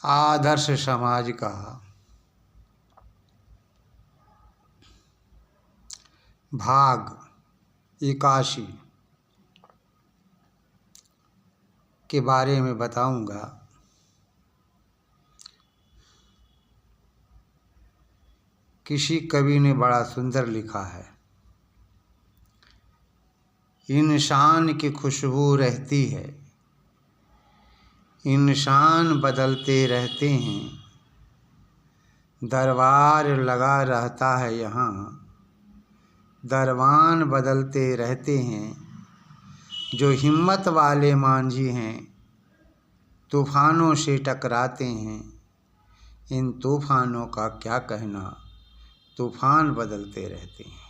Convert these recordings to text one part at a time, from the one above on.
आदर्श समाज का भाग 81 के बारे में बताऊंगा। किसी कवि ने बड़ा सुंदर लिखा है, इंसान की खुशबू रहती है, इंसान बदलते रहते हैं, दरबार लगा रहता है यहाँ, दरबान बदलते रहते हैं। जो हिम्मत वाले मांझी हैं तूफानों से टकराते हैं, इन तूफानों का क्या कहना, तूफान बदलते रहते हैं।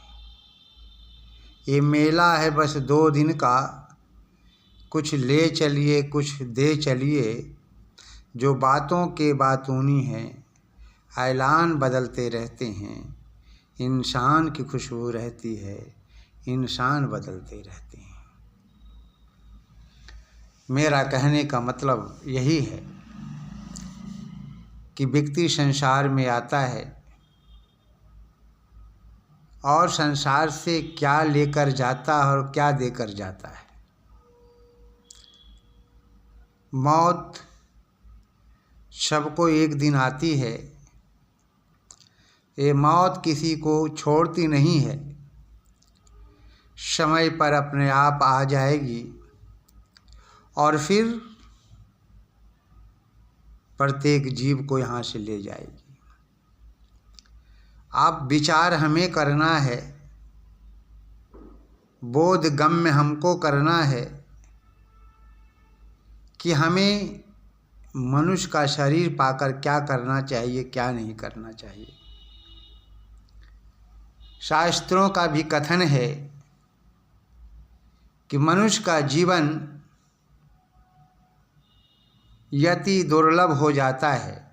ये मेला है बस 2 दिन का, कुछ ले चलिए कुछ दे चलिए, जो बातों के बातूनी हैं, ऐलान बदलते रहते हैं। इंसान की खुशबू रहती है, इंसान बदलते रहते हैं। मेरा कहने का मतलब यही है कि व्यक्ति संसार में आता है और संसार से क्या लेकर जाता है और क्या देकर जाता है। मौत सबको एक दिन आती है। ये मौत किसी को छोड़ती नहीं है, समय पर अपने आप आ जाएगी और फिर प्रत्येक जीव को यहाँ से ले जाएगी। आप विचार हमें करना है, बोध गम्य हमको करना है कि हमें मनुष्य का शरीर पाकर क्या करना चाहिए, क्या नहीं करना चाहिए। शास्त्रों का भी कथन है कि मनुष्य का जीवन यति दुर्लभ हो जाता है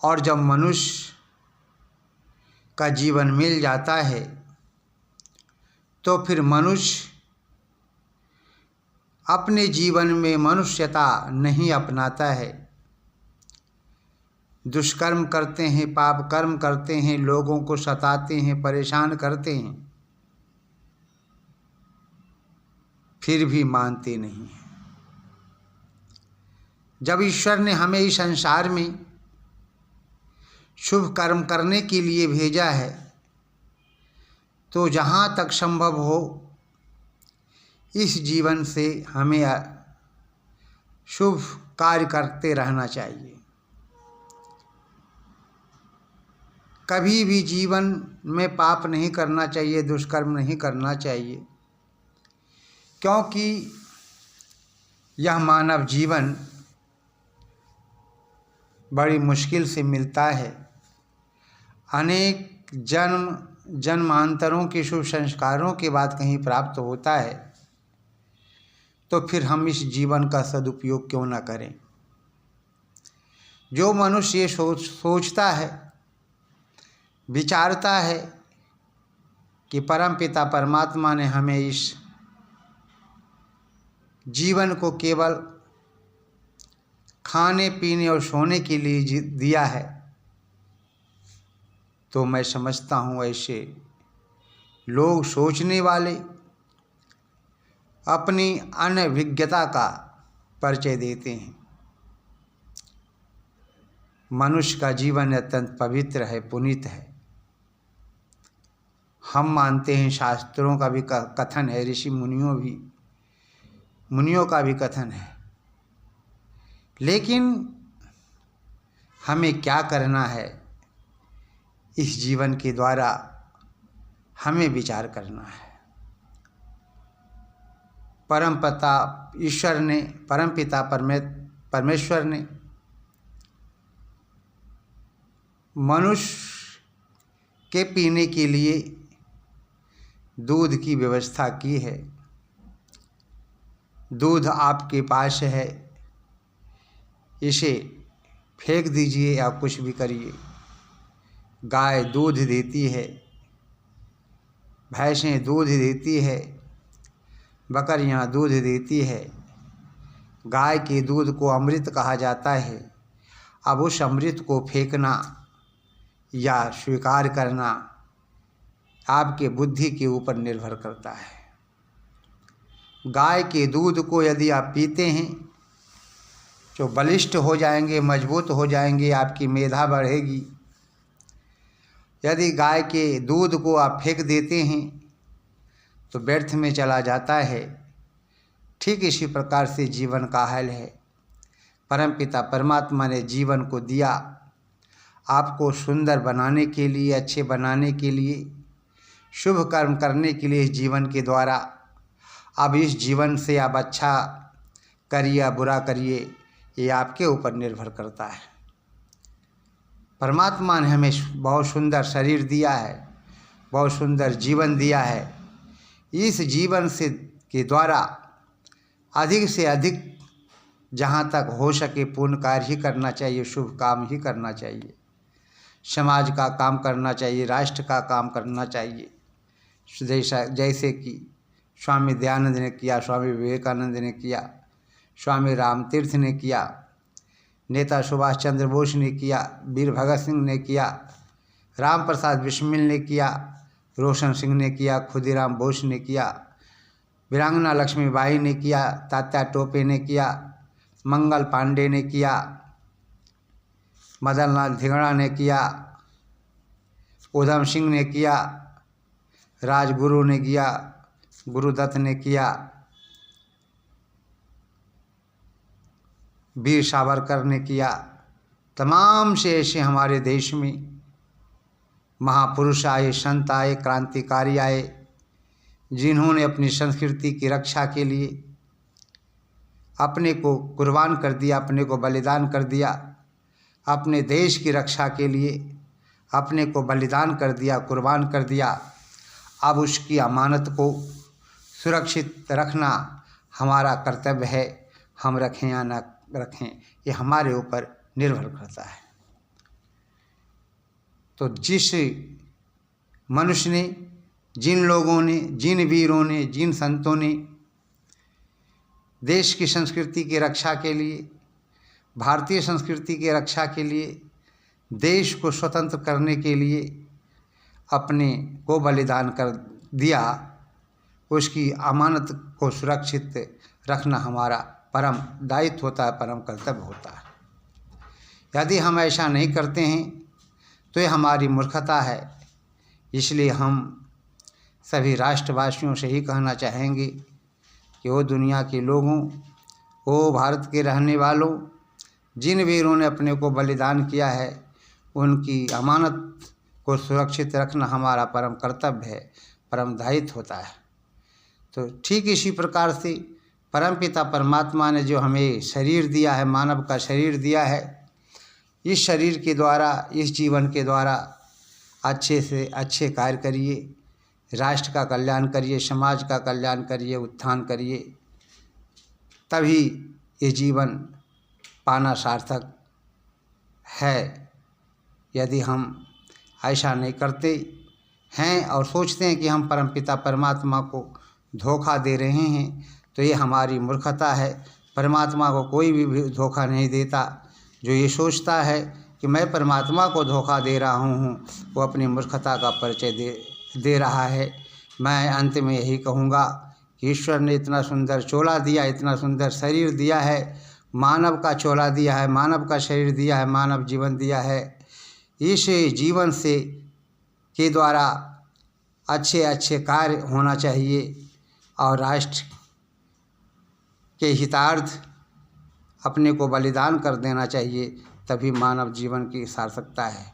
और जब मनुष्य का जीवन मिल जाता है तो फिर मनुष्य अपने जीवन में मनुष्यता नहीं अपनाता है। दुष्कर्म करते हैं, पाप कर्म करते हैं, लोगों को सताते हैं, परेशान करते हैं, फिर भी मानते नहीं हैं। जब ईश्वर ने हमें इस संसार में शुभ कर्म करने के लिए भेजा है तो जहाँ तक संभव हो इस जीवन से हमें शुभ कार्य करते रहना चाहिए। कभी भी जीवन में पाप नहीं करना चाहिए, दुष्कर्म नहीं करना चाहिए, क्योंकि यह मानव जीवन बड़ी मुश्किल से मिलता है। अनेक जन्मांतरों के शुभ संस्कारों के बाद कहीं प्राप्त होता है, तो फिर हम इस जीवन का सदुपयोग क्यों ना करें। जो मनुष्य ये सोचता है, विचारता है कि परमपिता परमात्मा ने हमें इस जीवन को केवल खाने पीने और सोने के लिए दिया है, तो मैं समझता हूँ ऐसे लोग सोचने वाले अपनी अनभिज्ञता का परिचय देते हैं। मनुष्य का जीवन अत्यंत पवित्र है, पुनीत है। हम मानते हैं, शास्त्रों का भी कथन है, ऋषि मुनियों का भी कथन है, लेकिन हमें क्या करना है इस जीवन के द्वारा हमें विचार करना है। परमपिता परमेश्वर ने मनुष्य के पीने के लिए दूध की व्यवस्था की है। दूध आपके पास है, इसे फेंक दीजिए या कुछ भी करिए। गाय दूध देती है, भैंसें दूध देती है, बकरियां दूध देती है। गाय के दूध को अमृत कहा जाता है। अब उस अमृत को फेंकना या स्वीकार करना आपके बुद्धि के ऊपर निर्भर करता है। गाय के दूध को यदि आप पीते हैं तो बलिष्ठ हो जाएंगे, मजबूत हो जाएंगे, आपकी मेधा बढ़ेगी। यदि गाय के दूध को आप फेंक देते हैं तो व्यर्थ में चला जाता है। ठीक इसी प्रकार से जीवन का हाल है। परमपिता परमात्मा ने जीवन को दिया आपको सुंदर बनाने के लिए, अच्छे बनाने के लिए, शुभ कर्म करने के लिए। इस जीवन के द्वारा अब इस जीवन से आप अच्छा करिए या बुरा करिए, ये आपके ऊपर निर्भर करता है। परमात्मा ने हमें बहुत सुंदर शरीर दिया है, बहुत सुंदर जीवन दिया है। इस जीवन से के द्वारा अधिक से अधिक जहाँ तक हो सके पुण्य कार्य ही करना चाहिए, शुभ काम ही करना चाहिए, समाज का काम करना चाहिए, राष्ट्र का काम करना चाहिए। जैसे कि स्वामी दयानंद ने किया, स्वामी विवेकानंद ने किया, स्वामी रामतीर्थ ने किया, नेता सुभाष चंद्र बोस ने किया, वीर भगत सिंह ने किया, राम प्रसाद बिस्मिल ने किया, रोशन सिंह ने किया, खुदीराम बोस ने किया, वीरांगना लक्ष्मीबाई ने किया, तात्या टोपे ने किया, मंगल पांडे ने किया, मदन लाल धिंगड़ा ने किया, उधम सिंह ने किया, राजगुरु ने किया, गुरुदत्त ने किया, वीर सावरकर ने किया। तमाम से ऐसे हमारे देश में महापुरुष आए, संत आए, क्रांतिकारी आए, जिन्होंने अपनी संस्कृति की रक्षा के लिए अपने को कुर्बान कर दिया, अपने को बलिदान कर दिया, अपने देश की रक्षा के लिए अपने को बलिदान कर दिया, कुर्बान कर दिया। अब उसकी अमानत को सुरक्षित रखना हमारा कर्तव्य है। हम रखें या न रखें, ये हमारे ऊपर निर्भर करता है। तो जिस मनुष्य ने, जिन लोगों ने, जिन वीरों ने, जिन संतों ने देश की संस्कृति की रक्षा के लिए, भारतीय संस्कृति की रक्षा के लिए, देश को स्वतंत्र करने के लिए अपने को बलिदान कर दिया, उसकी अमानत को सुरक्षित रखना हमारा परम दायित्व होता है, परम कर्तव्य होता है। यदि हम ऐसा नहीं करते हैं तो ये हमारी मूर्खता है। इसलिए हम सभी राष्ट्रवासियों से ही कहना चाहेंगे कि वो दुनिया के लोगों, वो भारत के रहने वालों, जिन वीरों ने अपने को बलिदान किया है, उनकी अमानत को सुरक्षित रखना हमारा परम कर्तव्य है, परम दायित्व होता है। तो ठीक इसी प्रकार से परमपिता परमात्मा ने जो हमें शरीर दिया है, मानव का शरीर दिया है, इस शरीर के द्वारा, इस जीवन के द्वारा अच्छे से अच्छे कार्य करिए, राष्ट्र का कल्याण करिए, समाज का कल्याण करिए, उत्थान करिए, तभी ये जीवन पाना सार्थक है। यदि हम ऐसा नहीं करते हैं और सोचते हैं कि हम परमपिता परमात्मा को धोखा दे रहे हैं, तो ये हमारी मूर्खता है। परमात्मा को कोई भी धोखा नहीं देता। जो ये सोचता है कि मैं परमात्मा को धोखा दे रहा हूँ, वो अपनी मूर्खता का परिचय दे रहा है। मैं अंत में यही कहूँगा कि ईश्वर ने इतना सुंदर चोला दिया, इतना सुंदर शरीर दिया है, मानव का चोला दिया है, मानव का शरीर दिया है, मानव जीवन दिया है। इस जीवन से के द्वारा अच्छे अच्छे कार्य होना चाहिए और राष्ट्र के हितार्थ अपने को बलिदान कर देना चाहिए, तभी मानव जीवन की सार्थकता है।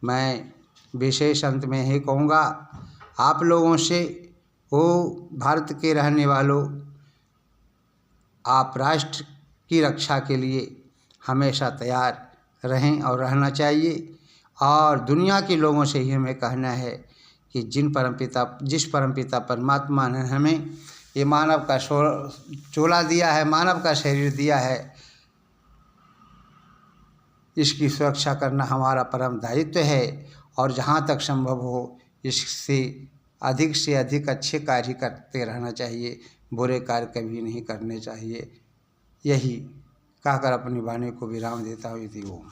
मैं विशेष अंत में यही कहूँगा आप लोगों से, वो भारत के रहने वालों, आप राष्ट्र की रक्षा के लिए हमेशा तैयार रहें और रहना चाहिए। और दुनिया के लोगों से ही हमें कहना है कि जिस परमपिता परमात्मा ने हमें ये मानव का चोला दिया है, मानव का शरीर दिया है, इसकी सुरक्षा करना हमारा परम दायित्व है। और जहाँ तक संभव हो इससे अधिक अच्छे कार्य करते रहना चाहिए, बुरे कार्य कभी नहीं करने चाहिए। यही कहकर अपनी वाणी को विराम देता हूँ। इति ओम।